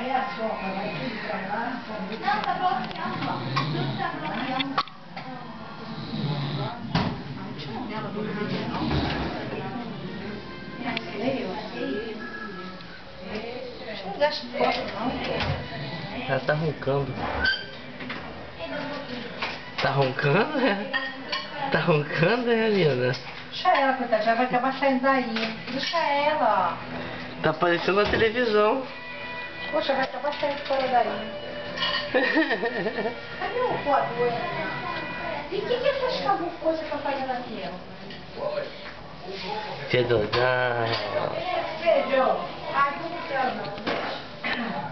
Aí a sopa vai tudo pra lá. Não, tá bloqueando, ó. Tudo tá bloqueando. Ela do vídeo, não? Não gasta foto, não. Ela tá roncando. Tá roncando, né? Tá roncando, né, Lina? Deixa ela, coitada, já vai acabar saindo daí. Deixa ela. Tá aparecendo na televisão. Poxa, vai acabar saindo fora daí. Cadê o coador? E o que essas cabucosas estão fazendo aqui? Pedro, Feijão. Ai, não quero não.